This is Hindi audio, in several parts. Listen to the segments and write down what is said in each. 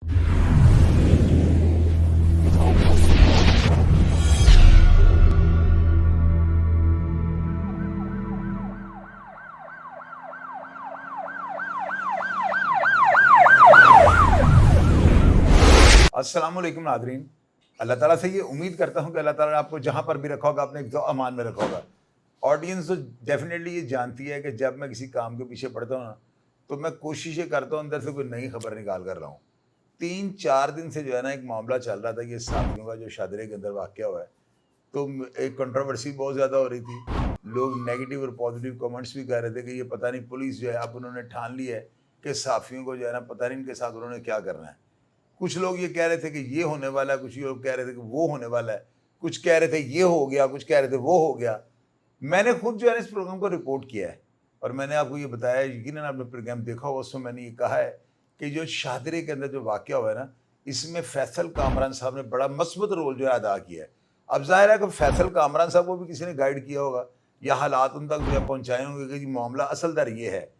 अस्सलामुअलैकुम नादरीन, अल्लाह ताला से ये उम्मीद करता हूँ कि अल्लाह ताला ने आपको जहाँ पर भी रखा होगा अपने अमान में रखा होगा। ऑडियंस तो डेफिनेटली ये जानती है कि जब मैं किसी काम के पीछे पड़ता हूँ ना, तो मैं कोशिश ये करता हूँ अंदर से कोई नई खबर निकाल कर रहा हूँ। 3-4 दिन से जो है ना एक मामला चल रहा था ये साथियों का जो शादरे के अंदर वाक़या हुआ है, तो एक कंट्रोवर्सी बहुत ज़्यादा हो रही थी। लोग नेगेटिव और पॉजिटिव कमेंट्स भी कर रहे थे कि ये पता नहीं पुलिस जो है अब उन्होंने ठान ली है कि साफ़ियों को जो है ना पता नहीं इनके साथ उन्होंने क्या करना है। कुछ लोग ये कह रहे थे कि ये होने वाला है, कुछ लोग कह रहे थे कि वो होने वाला है, कुछ कह रहे थे ये हो गया, कुछ कह रहे थे वो हो गया। मैंने खुद जो है इस प्रोग्राम को रिपोर्ट किया है और मैंने आपको ये बताया, यकीनन आपने प्रोग्राम देखा होगा, उसमें मैंने ये कहा है कि जो शादरे के अंदर जो वाक़या हुआ है ना, इसमें फैसल कामरान साहब ने बड़ा मस्बत रोल जो है अदा किया है। अब ज़ाहिर है कि फैसल कामरान साहब को भी किसी ने गाइड किया होगा या हालात उन तक जो है पहुँचाए होंगे कि जी मामला असल दर ये है।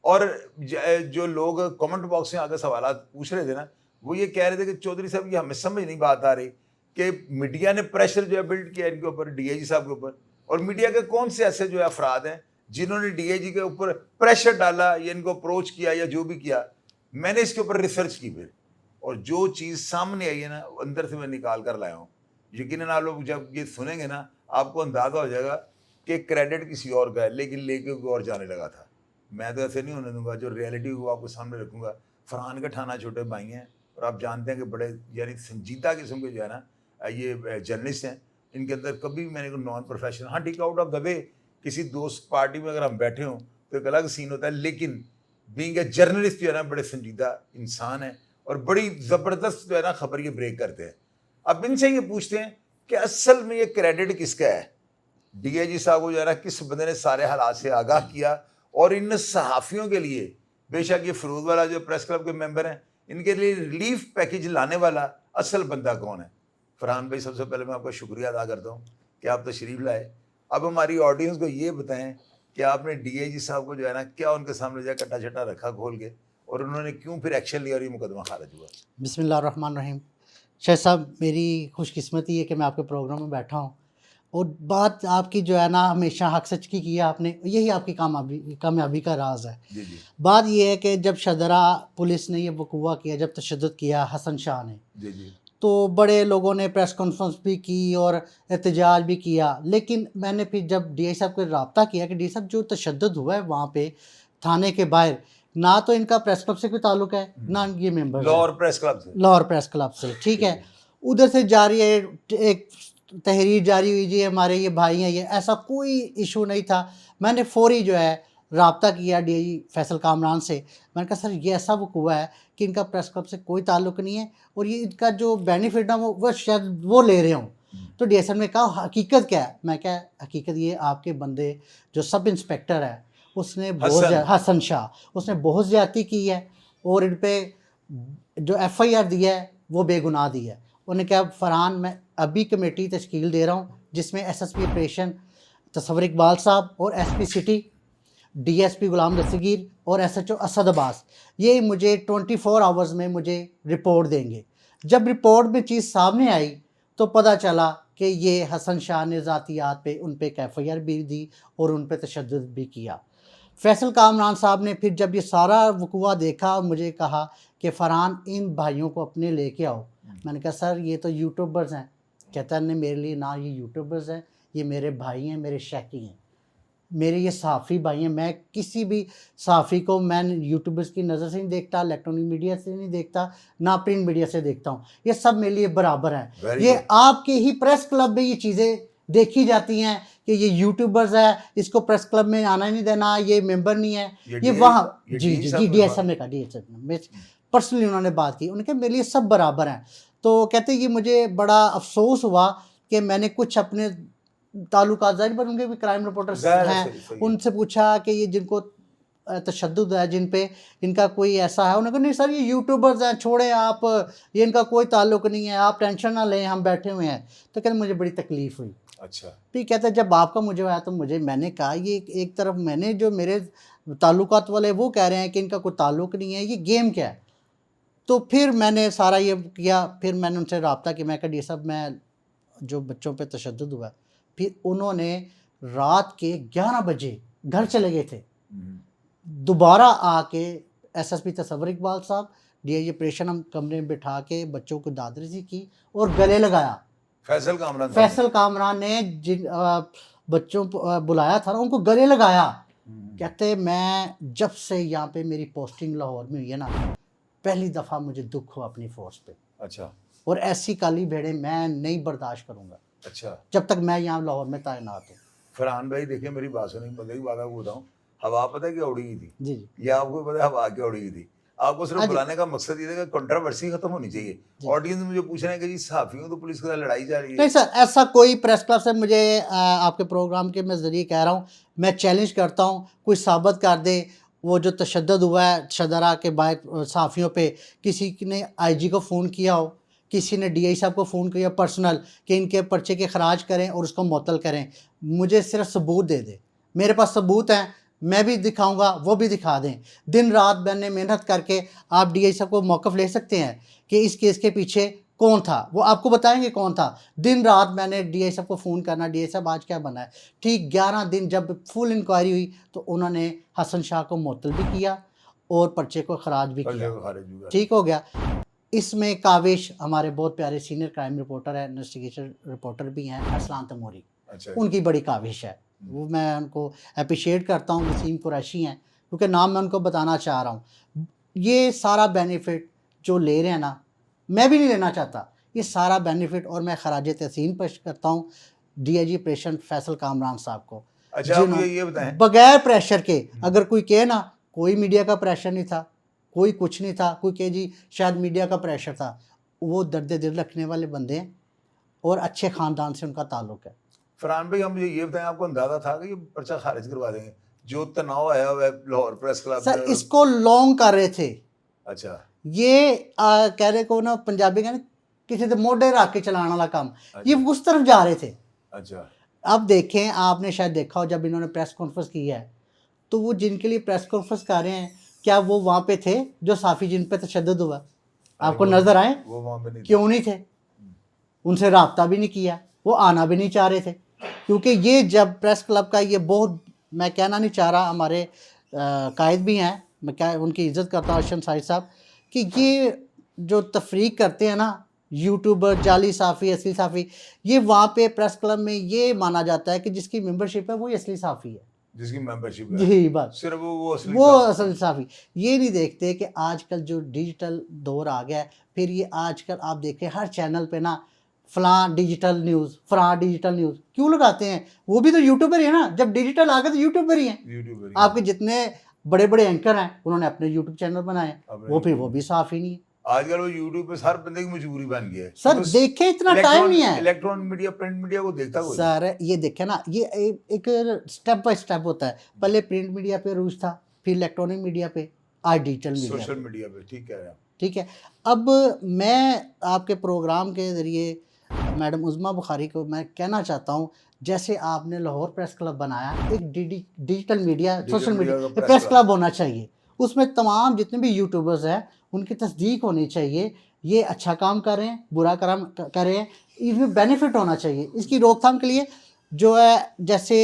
और जो लोग कमेंट बॉक्स में आकर सवालात पूछ रहे थे ना, वो ये कह रहे थे कि चौधरी साहब ये हमें समझ नहीं बात आ रही कि मीडिया ने प्रेशर जो है बिल्ड किया इनके ऊपर, डीआईजी साहब के ऊपर, और मीडिया के कौन से ऐसे जो है अफराद हैं जिन्होंने डीआईजी के ऊपर प्रेशर डाला या इनको अप्रोच किया या जो भी किया। मैंने इसके ऊपर रिसर्च की फिर, और जो चीज़ सामने आई है ना अंदर से मैं निकाल कर लाया हूँ। यकीनन आप लोग जब ये सुनेंगे ना आपको अंदाज़ा हो जाएगा कि क्रेडिट किसी और का है, लेकिन लेके कोई और जाने लगा था। मैं तो ऐसे नहीं होने दूंगा, जो रियलिटी को आपको सामने रखूंगा। फरहान के ठाना छोटे भाई हैं और आप जानते हैं कि बड़े यानी संजीदा किस्म के जो है ना ये जर्नलिस्ट हैं। इनके अंदर कभी भी मैंने नॉन प्रोफेशनल, हाँ ठीक है, आउट ऑफ द वे किसी दोस्त पार्टी में अगर हम बैठे हों तो एक अलग सीन होता है, लेकिन बीइंग ए जर्नलिस्ट जो है ना बड़े संजीदा इंसान है और बड़ी ज़बरदस्त जो है ना खबर ये ब्रेक करते हैं। अब इनसे ये पूछते हैं कि असल में ये क्रेडिट किसका है। डीआईजी साहब को जो है ना किस बंदे ने सारे हालात से आगाह किया, और इन सहाफ़ियों के लिए बेशक ये फरूद वाला जो प्रेस क्लब के मेंबर हैं, इनके लिए रिलीफ पैकेज लाने वाला असल बंदा कौन है। फरहान भाई, सबसे पहले मैं आपका शुक्रिया अदा करता हूँ कि आप तशरीफ़ लाए। अब हमारी ऑडियंस को ये बताएं कि आपने डीआईजी साहब को जो है ना क्या उनके सामने जो कट्टा छट्टा रखा खोल के, और उन्होंने क्यों फिर एक्शन लिया और ये मुकदमा खारिज हुआ। बिस्मिल्लाहिर्रहमानिर्रहीम। शाह साहब, मेरी खुशकिस्मती है कि मैं आपके प्रोग्राम में बैठा हूँ, और बात आपकी जो है ना हमेशा हक सच की है आपने, यही आपकी कामयाबी का राज है। जी जी बात यह है कि जब शदरा पुलिस ने ये वकूआ किया, जब तशद्दुद किया हसन शाह ने, जी जी तो बड़े लोगों ने प्रेस कॉन्फ्रेंस भी की और एहतजाज भी किया। लेकिन मैंने फिर जब डी आई साहब को रब्ता किया कि डी साहब जो तशद्दुद हुआ है वहाँ पे थाने के बाहर, ना तो इनका प्रेस क्लब से कोई ताल्लुक है, ना ये मेंबर्स हैं लाहौर प्रेस क्लब से, लाहौर प्रेस क्लब से, ठीक है। उधर से जारी है एक तहरीर जारी हुई जी हमारे ये भाई हैं, ये ऐसा कोई इशू नहीं था। मैंने फौरी जो है रब्ता किया डीआईजी फैसल कामरान से। मैंने कहा सर ये ऐसा वकूआ है कि इनका प्रेस क्लब से कोई ताल्लुक नहीं है, और ये इनका जो बेनिफिट ना वो शायद वो ले रहे हों। तो डी एस ने कहा हकीकत क्या है। मैं क्या हकीकत, ये आपके बंदे जो सब इंस्पेक्टर है उसने बहुत हसन शाह, उसने बहुत ज़्यादती की है, और इन पर जो FIR दिया है वो बेगुनाह दी है। उन्होंने कहा फरहान, मैं अभी कमेटी तश्कील दे रहा हूँ जिसमें SSP ऑपरेशन तसव्वुर इकबाल साहब और SP सिटी, DSP गुलाम दस्तगीर और SHO असद अब्बास, ये मुझे 24 आवर्स में मुझे रिपोर्ट देंगे। जब रिपोर्ट में चीज़ सामने आई तो पता चला कि ये हसन शाह ने ज़ातियात पे उन पे एक FIR भी दी और उन पे तशद्दुद भी किया। फैसल कामरान साहब ने फिर जब ये सारा वकूआ देखा, मुझे कहा कि फरहान इन भाइयों को अपने लेके आओ। मैंने कहा सर ये तो यूट्यूबर्स हैं। कहता है नहीं, मेरे लिए ना ये यूट्यूबर्स हैं, ये मेरे भाई हैं, मेरे शहरी हैं, मेरे ये सहाफ़ी भाई हैं। मैं किसी भी सहाफ़ी को मैं यूट्यूबर्स की नज़र से नहीं देखता, इलेक्ट्रॉनिक मीडिया से नहीं देखता, ना प्रिंट मीडिया से देखता हूँ। ये सब मेरे लिए बराबर हैं। ये आपके ही प्रेस क्लब में ये चीज़ें देखी जाती हैं कि ये यूट्यूबर्स है, इसको प्रेस क्लब में आना नहीं देना, ये मेंबर नहीं है, ये वहाँ जी DSM ने कहा, DSM में पर्सनली उन्होंने बात की। उन्होंने कहा मेरे लिए सब बराबर हैं। तो कहते ये मुझे बड़ा अफसोस हुआ कि मैंने कुछ अपने ताल्लुकात जाहिर पर उनके भी क्राइम रिपोर्टर्स हैं, उनसे पूछा कि ये जिनको तशद्दुद है, जिन पे इनका कोई ऐसा है, उन्होंने कहा नहीं सर ये यूट्यूबर्स हैं, छोड़ें आप, ये इनका कोई ताल्लुक नहीं है, आप टेंशन ना लें, हम बैठे हुए हैं। तो कहते मुझे बड़ी तकलीफ़ हुई। अच्छा, फिर कहते हैं जब आपका मुझे आया तो मैंने कहा ये एक तरफ मैंने जो मेरे ताल्लुकात वाले वो कह रहे हैं कि इनका कोई ताल्लुक नहीं है, ये गेम क्या है। तो फिर मैंने सारा ये किया, फिर मैंने उनसे रब्ता किया, मैं कहा डी साहब मैं जो बच्चों पे तशद्दुद हुआ, फिर उन्होंने रात के 11 बजे घर चले गए थे, दोबारा आके एसएसपी तसव्वुर इकबाल साहब, डीआईजी ऑपरेशन हम कमरे में बिठा के बच्चों को दादरसी की और गले लगाया। फैसल कामरान साहब फैसल कामरान ने जिन बच्चों को बुलाया था ना, उनको गले लगाया। कहते मैं जब से यहाँ पे मेरी पोस्टिंग लाहौर में हुई है ना, पहली दफ़ा मुझे दुख हुआ अपनी फोर्स पे, अच्छा और ऐसी काली भेड़े मैं नहीं बर्दाश्त करूँगा अच्छा। जब तक मैं यहाँ लाहौर में तैनात हूँ। फरहान भाई देखिए मेरी बात सुनिए, बंदे की बात आपको बताऊँ, हवा पता है क्या उड़ी हुई थी? जी जी ये आपको पता है हवा क्या उड़ी हुई थी? आपको सिर्फ हाँ जी। बुलाने का मकसद ये था कि कंट्रोवर्सी खत्म होनी चाहिए। ऑडियंस मुझे पूछ रहे हैं कि जी सहाफियों तो पुलिस के साथ लड़ाई जा रही है। नहीं सर, ऐसा कोई प्रेस क्लब से मुझे आपके प्रोग्राम के मैं ज़रिए कह रहा हूँ, मैं चैलेंज करता हूँ, कोई साबित कर दे वो जो तशद्दुद हुआ है शदरा के बाहर सहाफ़ियों पे, किसी ने आईजी को फ़ोन किया हो, किसी ने डीआई साहब को फ़ोन किया पर्सनल कि इनके पर्चे के खराज करें और उसको मुअत्तल करें, मुझे सिर्फ सबूत दे दे। मेरे पास सबूत हैं, मैं भी दिखाऊंगा, वो भी दिखा दें। दिन रात मैंने मेहनत करके, आप डीआई साहब को मौक़िफ़ ले सकते हैं कि इस केस के पीछे कौन था, वो आपको बताएंगे कौन था। दिन रात मैंने डीआई साहब को फ़ोन करना, डीआई साहब आज क्या बना है। ठीक 11 दिन जब फुल इंक्वायरी हुई तो उन्होंने हसन शाह को मुअत्तल भी किया और पर्चे को खराज भी किया, ठीक हो गया। इसमें काविश हमारे बहुत प्यारे सीनियर क्राइम रिपोर्टर है, इन्वेस्टिगेशन रिपोर्टर भी हैं, अरसलान तैमूरी, अच्छा उनकी बड़ी काविश है, वो मैं उनको अप्रिशिएट करता हूँ। वसीम कुरैशी हैं, क्योंकि नाम मैं उनको बताना चाह रहा हूँ। ये सारा बेनिफिट जो ले रहे हैं ना, मैं भी नहीं लेना चाहता ये सारा बेनिफिट, और मैं खराज तहसीन पेश करता हूँ डीआईजी ऑपरेशन फैसल कामरान साहब को। अच्छा, आप मुझे ये बताएं, बगैर प्रेशर के, अगर कोई कहे ना कोई मीडिया का प्रेशर नहीं था, कोई कुछ नहीं था, कोई कहे जी शायद मीडिया का प्रेशर था, वो दर्द दिल रखने वाले बंदे हैं और अच्छे ख़ानदान से उनका ताल्लुक़ है। फरहान भाई हम मुझे ये बताएं, आपको अंदाज़ा था कि ये पर्चा खारिज करवा देंगे? जो तनाव आया हुआ है लाहौर प्रेस क्लब सर इसको लॉन्ग कर रहे थे। अच्छा ये कह रहे को ना पंजाबी कहने किसी के मोढे रख के चलाने वाला काम, ये उस तरफ जा रहे थे। अच्छा अब देखें, आपने शायद देखा हो जब इन्होंने प्रेस कॉन्फ्रेंस की है, तो वो जिनके लिए प्रेस कॉन्फ्रेंस कर रहे हैं, क्या वो वहाँ पे थे जो साफ़ी जिन पे तशद्दुद हुआ? आपको नज़र आए? वो वहाँ पे नहीं थे। क्यों नहीं थे? उनसे रब्ता भी नहीं किया, वो आना भी नहीं चाह रहे थे। क्योंकि ये जब प्रेस क्लब का ये बहुत, मैं कहना नहीं चाह रहा, हमारे कायद भी हैं, मैं क्या उनकी इज़्ज़त करता हूँ अशम साहिद साहब, कि ये जो तफरीक करते हैं ना यूट्यूबर, जाली साफ़ी, असली साफ़ी, ये वहाँ पे प्रेस क्लब में ये माना जाता है कि जिसकी मेंबरशिप है वही असली साफ़ी है। जिसकी मेंबरशिप है जी बस सिर्फ वो असल साफ़ी। ये नहीं देखते कि आजकल जो डिजिटल दौर आ गया है, फिर ये आजकल आप देखें हर चैनल पे ना फ़लाँ डिजिटल न्यूज़, फ़लाँ डिजिटल न्यूज़ क्यों लगाते हैं? वो भी तो यूट्यूबर ही है ना, जब डिजिटल आ गए तो यूट्यूबर ही हैं। यूट्यूबर आपके जितने बड़े बड़े एंकर हैं उन्होंने अपने यूट्यूब चैनल बनाए, वो फिर वो भी साफ़ ही नहीं है। आजकल वो यूट्यूब पे हर बंदे की मजबूरी बन गया है। सर देखें, इतना टाइम नहीं है। इलेक्ट्रॉनिक मीडिया, प्रिंट मीडिया को देखता कोई सर ये देखें ना, ये एक स्टेप बाय स्टेप होता है। पहले प्रिंट मीडिया पे रूज था, फिर इलेक्ट्रॉनिक मीडिया पे, आज डिजिटल मीडिया, सोशल मीडिया पे। ठीक कह रहे हैं आप। ठीक है। अब मैं आपके प्रोग्राम के ज़रिए मैडम उज़मा बुखारी को मैं कहना चाहता हूँ, जैसे आपने लाहौर प्रेस क्लब बनाया, एक digital media, social media press club होना चाहिए। उसमें तमाम जितने भी यूट्यूबर्स हैं उनकी तस्दीक होनी चाहिए, ये अच्छा काम कर रहे हैं, बुरा काम कर रहे हैं, इसमें बेनिफिट होना चाहिए। इसकी रोकथाम के लिए जो है, जैसे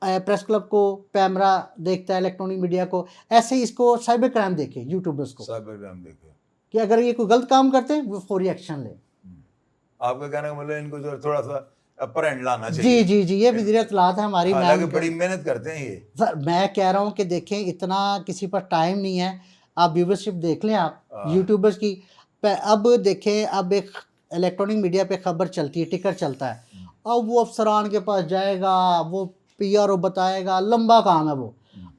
प्रेस क्लब को कैमरा देखता है इलेक्ट्रॉनिक मीडिया को, ऐसे ही इसको साइबर क्राइम देखे, यूट्यूबर्स को साइबर क्राइम देखे कि अगर ये कोई गलत काम करते हैं वो फौरी एक्शन ले। आपका कहने का मतलब इनको जो थोड़ा सा अपर हैंड लाना चाहिए। जी जी जी, ये वज़ीर इत्तलात है हमारी। हालांकि बड़ी मेहनत करते हैं ये। सर मैं कह रहा हूँ कि देखें, इतना किसी पर टाइम नहीं है। आप व्यूवरशिप देख लें आप यूट्यूबर्स की। अब देखें, अब एक इलेक्ट्रॉनिक मीडिया पे खबर चलती है, टिकर चलता है, अब वो अफसरान के पास जाएगा, वो पीआरओ बताएगा, लंबा काम है वो।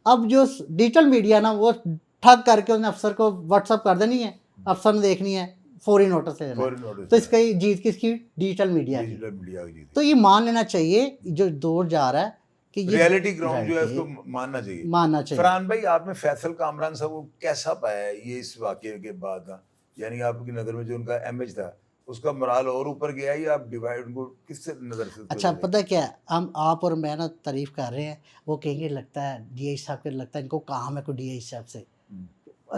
अब जो डिजिटल मीडिया ना, वो ठग करके उसने अफसर को व्हाट्सअप कर देनी है, अफसर ने देखनी है, फौरी नोटिस ले लेना। तो इसका जीत किसकी? डिजिटल मीडिया की। तो ये मान लेना चाहिए जो दौर जा रहा है कि ये रियलिटी ग्राउंड जो है उसको मानना चाहिए। फरहान भाई, आपने फैसल कामरान साहब को कैसा पाया ये इस वाकये के बाद ना? यानी आपकी नज़र में जो उनका इमेज था, उसका मोराल और ऊपर गया, या आप डिवाइड उनको किस नज़र से? अच्छा पता क्या है, हम आप और मैं ना तारीफ़ कर रहे हैं, वो कहेंगे लगता है डीआई साहब के, लगता है इनको काम है कोई डीआई साहब से।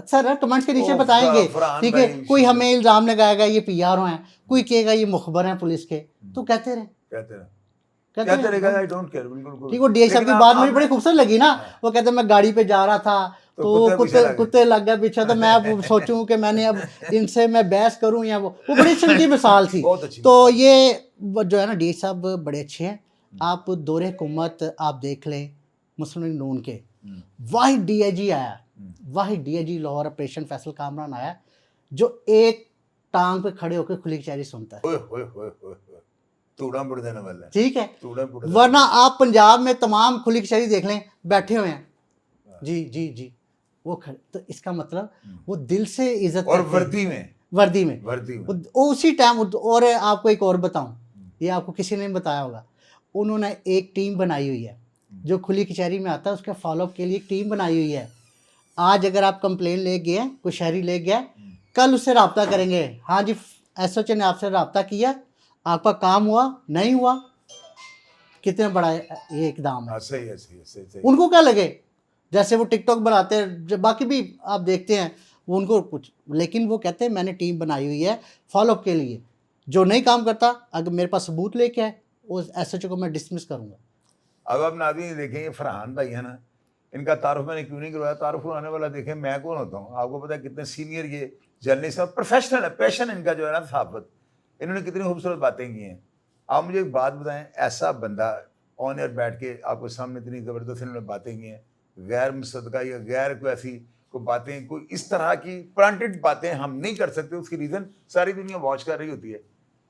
सर कमेंट्स के नीचे ओ, बताएंगे, फरहान ठीक है, भाई, कोई हमें इल्ज़ाम लगाएगा ये पीआर हैं, कोई कहेगा ये मुखबर हैं पुलिस के, तो कहते रहे कहते हैं कहते कहते रहे रहेगा, आई डोंट केयर, बिल्कुल ठीक। वो डीएस साहब लेकिन की बात मुझे आपने बड़ी खूबसूरत लगी ना, हाँ, वो कहते मैं गाड़ी पे जा रहा था तो तो कुत्ते पीछे लग गए। कुत्ते लग गए पीछे, तो मैं अब सोचूं कि मैंने अब इनसे मैं बहस करूं या वो बड़ी अच्छी उनकी मिसाल थी। बहुत अच्छी तो मिसाल। ये जो है ना डीएस साहब बड़े अच्छे हैं। आप दौरे हुकूमत आप देख लें मुस्लिम लीग नून के, वाहिद डीआईजी आया, वाहिद डीआईजी लाहौर ऑपरेशन फैसल कामरान आया जो एक टांग पे खड़े होकर खुली कचहरी सुनता है, ओए होए होए होए होए, तूड़ा बुड़ देने वाला है, ठीक है। तूड़ा बुड़ देने वरना आप पंजाब में तमाम खुली कचहरी देख लें, बैठे हुए हैं जी जी जी, वो खड़े, तो इसका मतलब वो दिल से इज्जत और करते हैं। वर्दी में, वर्दी में वर्दी में वो उसी टाइम। और आपको एक और बताऊं, ये आपको किसी ने बताया होगा, उन्होंने एक टीम बनाई हुई है जो खुली कचहरी में आता है, उसके फॉलोअप के लिए एक टीम बनाई हुई है। आज अगर आप कंप्लेन ले गए, कोई शहरी ले गया, कल उससे रब्ता करेंगे, हाँ जी एसओएच ने आपसे रब्ता किया, आपका काम हुआ नहीं हुआ, कितना बड़ा ये इकदाम है। हाँ सही है, सही है, सही सही। उनको क्या लगे, जैसे वो टिकटॉक बनाते हैं, जब बाकी भी आप देखते हैं वो उनको कुछ, लेकिन वो कहते हैं मैंने टीम बनाई हुई है फॉलोअप के लिए, जो नहीं काम करता अगर मेरे पास सबूत लेके आए उस एसएचओ को मैं डिसमिस करूंगा। अब आप नाज़रीन देखें, ये फरहान भाई है ना, इनका तारुफ मैंने क्यों नहीं करवाया, तारुफ करवाने वाला देखें मैं कौन होता हूँ, आपको पता है कितने सीनियर ये जर्नलिस्ट हैं, प्रोफेशनल है, पैशन इनका जो है ना सहाफत, इन्होंने कितनी खूबसूरत बातें की हैं। आप मुझे एक बात बताएं, ऐसा बंदा ऑन एयर बैठ के आपके सामने इतनी ज़बरदस्त इन्होंने बातें की हैं, गैर मुसद्दका या गैर कोई ऐसी कोई बातें, कोई इस तरह की प्लांटेड बातें हम नहीं कर सकते, उसकी रीज़न सारी दुनिया वॉच कर रही होती है।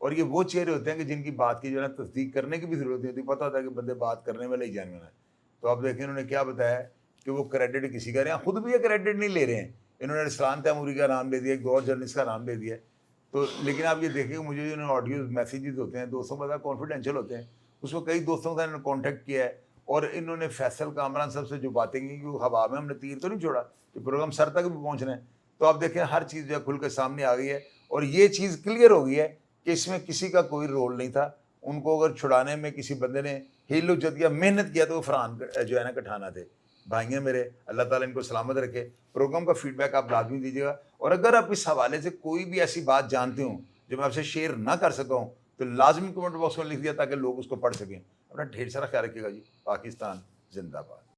और ये वो चेहरे होते हैं कि जिनकी बात की जो है ना तस्दीक करने की भी ज़रूरत नहीं होती, पता होता है कि बंदे बात करने वाले ही जानवर हैं। तो आप देखें इन्होंने क्या बताया कि वो क्रेडिट किसी का रहे हैं, खुद भी ये क्रेडिट नहीं ले रहे हैं, इन्होंने रसलान तैमूरी का नाम ले दिया, एक और जर्नलिस्ट का नाम ले दिया। तो लेकिन आप ये देखें मुझे जो ऑडियो मैसेजेस होते हैं दोस्तों के साथ कॉन्फिडेंशियल होते हैं, उसको कई दोस्तों के साथ इन्होंने कॉन्टैक्ट किया है, और इन्होंने फैसल कामरान साहब से जो बातें की कि वो हवा में हमने तीर तो नहीं छोड़ा, ये प्रोग्राम सर तक भी पहुँचना है। तो आप देखें हर चीज़ जो है खुल के सामने आ गई है, और ये चीज़ क्लियर हो गई है कि इसमें किसी का कोई रोल नहीं था। उनको अगर छुड़ाने में किसी बंदे ने हीलो जद या मेहनत किया तो वो फरहान जो है ना कठाना थे। भाइयाँ मेरे, अल्लाह ताला इनको सलामत रखे। प्रोग्राम का फीडबैक आप लाजमी दीजिएगा, और अगर आप इस हवाले से कोई भी ऐसी बात जानते हो जो मैं आपसे शेयर ना कर सका हूँ तो लाजमी कमेंट बॉक्स में लिख दिया ताकि लोग उसको पढ़ सकें। अपना ढेर सारा ख्याल रखिएगा जी। पाकिस्तान जिंदाबाद।